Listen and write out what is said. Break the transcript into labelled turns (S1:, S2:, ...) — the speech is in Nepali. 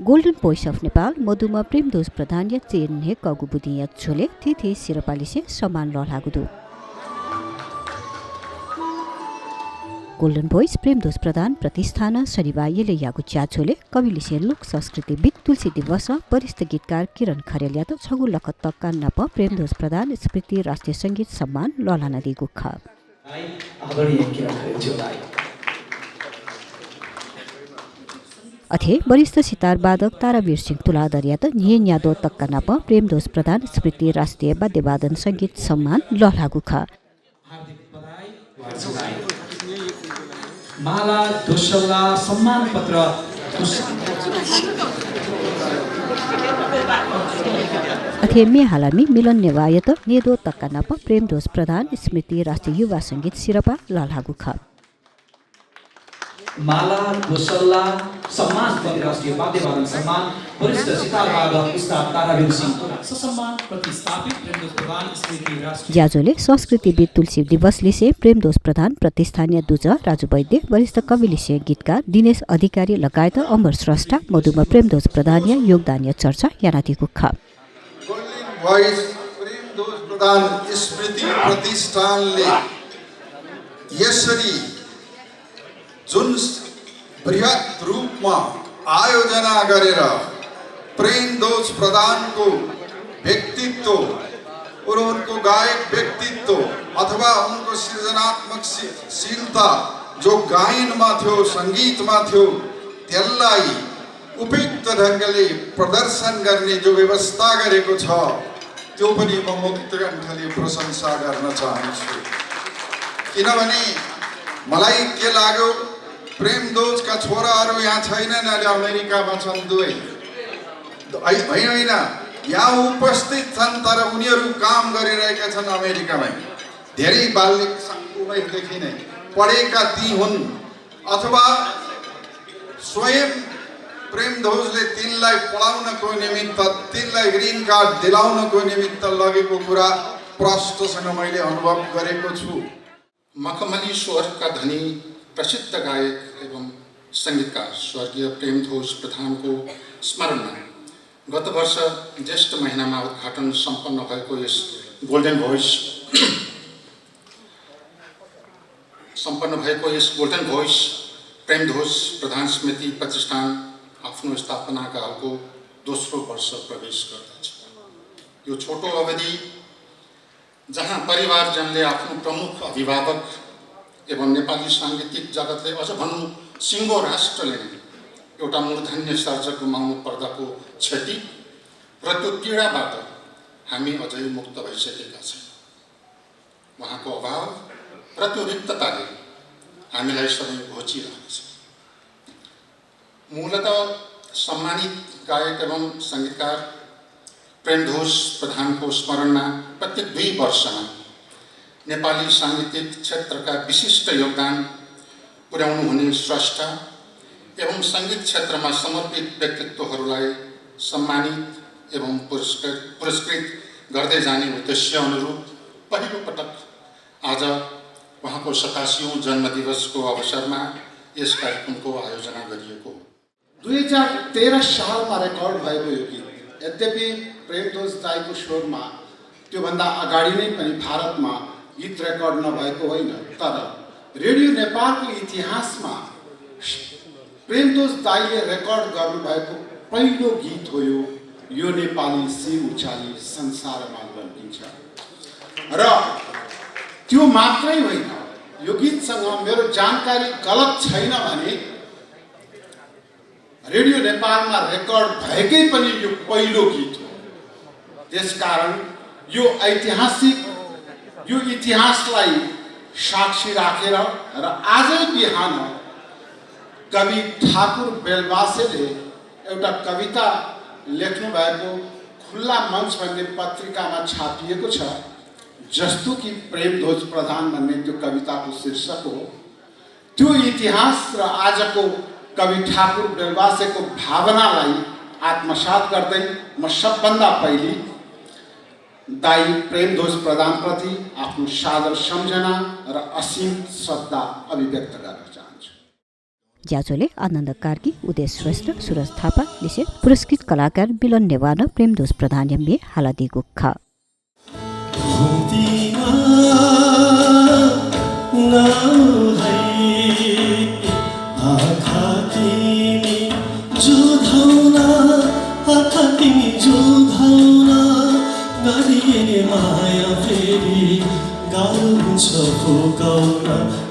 S1: गोल्डन भोइस अफ नेपाल मधुमा प्रेमदोष प्रधान या चेन्हे कगु बुदिया छोले थिथि सिरपालिसे सम्मान ललागुदु गोल्डन भोइस प्रेमदोष प्रधान प्रतिष्ठान शनिबारले यागु च्याछोले कविलिसे लोक संस्कृति बित तुलसी दिवस वरिष्ठ गीतकार किरण खरेल त छगु लखतक्का नप प्रेमदोष प्रधान स्मृति राष्ट्रिय संगीत सम्मान ललाना दिगु ख अथे वरिष्ठ सितार वादक तारावीर सिंह तुलादरिया त नियन यादव तक्का नप प्रेमदोष प्रधान स्मृति राष्ट्रिय वाद्यवादन संगीत सम्मान ललागु ख
S2: माला दोस्रौला सम्मान पत्र
S1: अथे मे हालामी मिलन नेवायत नेदो तक्का नप प्रेमदोष प्रधान स्मृति राष्ट्रिय युवा संगीत सिरपा ललागु ख
S2: माला दोस्रौला सम्मान पत्र राष्ट्रिय वाद्यवादन सम्मान वरिष्ठ सितार वादक उस्ताद तारावीर सिंह ससम्मान प्रतिस्थापित प्रेमदोष प्रधान स्मृति राष्ट्रिय
S1: ज्याजोले संस्कृतिविद तुलसी दिवसलिसे प्रेमदोष प्रधान प्रतिष्ठानीय दुज राजु वैद्य वरिष्ठ कविलिसे गीतकार दिनेश अधिकारी लगायत अमर स्रष्टा मधुमा प्रेमदोष प्रधानीय योगदानीय चर्चा यानादिको ख
S3: गोल्डन भोइस प्रेमदोष प्रधान स्मृति प्रतिष्ठानले यसरी जुन बृहत रूपमा आयोजना गरेर प्रेमदोष प्रधानको व्यक्तित्व और उनको गायक व्यक्तित्व अथवा उनको सृजनात्मक शीलता जो गायनमा थियो संगीतमा थियो त्यसलाई उपयुक्त ढंगले प्रदर्शन गर्ने जो व्यवस्था गरेको छ त्यो पनि म मुक्त कण्ठले प्रशंसा गर्न चाहन्छु। किनभने मलाई के लाग्यो प्रेमदोषका छोराहरू यहाँ छैनन्, अहिले अमेरिकामा छन् दुवै होइन यहाँ उपस्थित छन् तर उनीहरू काम गरिरहेका छन् अमेरिकामै। धेरै बाल्य उमेरदेखि नै पढेका ती हुन् अथवा स्वयं प्रेमदोषले तिनलाई पढाउनको निमित्त तिनलाई ग्रीन कार्ड दिलाउनको निमित्त लगेको कुरा प्रष्टसँग मैले अनुभव गरेको छु।
S4: मखमली स्वरका धनी प्रसिद्ध गायक एवं संगीतकार स्वर्गीय प्रेमदोष प्रधानको स्मरणमा गत वर्ष ज्येष्ठ महिनामा उद्घाटन सम्पन्न भएको यस गोल्डन भोइस प्रेमदोष प्रधान स्मृति प्रतिष्ठान आफ्नो स्थापनाका हालको दोस्रो वर्ष प्रवेश गर्दछ। यो छोटो अवधि जहाँ परिवारजनले आफ्नो प्रमुख अभिभावक एवं नेपाली साङ्गीतिक जगतले अझ भनौँ सिङ्गो राष्ट्रले एउटा मूर्धन्य सर्जक गुमाउनु पर्दाको क्षति र त्यो पीडाबाट हामी अझै मुक्त भइसकेका छैनौँ। उहाँको अभाव र त्यो रिक्तताले हामीलाई सधैँ घोचिरहेको छ। मूलतः सम्मानित गायक एवं सङ्गीतकार प्रेमदोष प्रधानको स्मरणमा प्रत्येक 2 वर्षमा नेपाली साङ्गीतिक क्षेत्रका विशिष्ट योगदान पुर्याउनु हुने स्रष्टा एवं सङ्गीत क्षेत्रमा समर्पित व्यक्तित्वहरूलाई सम्मानित एवं पुरस्कृत गर्दै जाने उद्देश्य अनुरूप पहिलो पटक आज उहाँको 87औं जन्मदिवसको अवसरमा यस कार्यक्रमको आयोजना गरिएको हो।
S5: 2013 सालमा रेकर्ड भएको यो गीत यद्यपि प्रेमदोष दाइको स्वरमा त्योभन्दा अगाडि नै पनि भारतमा गीत रेकर्ड नभएको होइन, तर रेडियो नेपालको इतिहासमा प्रेमदोष दाइले रेकर्ड गर्नुभएको पहिलो गीत हो यो नेपाली शिर उचाली संसारमा लम्किन्छ। र त्यो मात्रै होइन, यो गीतसँग मेरो जानकारी गलत छैन भने रेडियो नेपालमा रेकर्ड भएकै पनि यो पहिलो गीत हो। त्यसकारण यो इतिहासलाई साक्षी राखेर र आजै बिहान कवि ठाकुर बेलवासेले एउटा कविता लेख्नु भएको खुल्ला मञ्च भन्ने पत्रिकामा छापिएको छ, जस्तो कि प्रेमदोष प्रधान भन्ने त्यो कविताको शीर्षक हो। त्यो इतिहास र आजको कवि ठाकुर बेलवासेको भावनालाई आत्मसात गर्दै म सबभन्दा पहिले दाई प्रेमदोष प्रधानप्रति आफ्नो सादर सम्झना र असीम श्रद्धा अभिव्यक्त गर्न चाहन्छु।
S1: ज्याचोले आनन्द कार्की, उदय श्रेष्ठ, सुरज थापा, लिसे पुरस्कृत कलाकार बिलन नेवार प्रेमदोष प्रधान एमबी हालादी गुख
S6: माया फेरि गाह्रो हुन्छ फुकाउन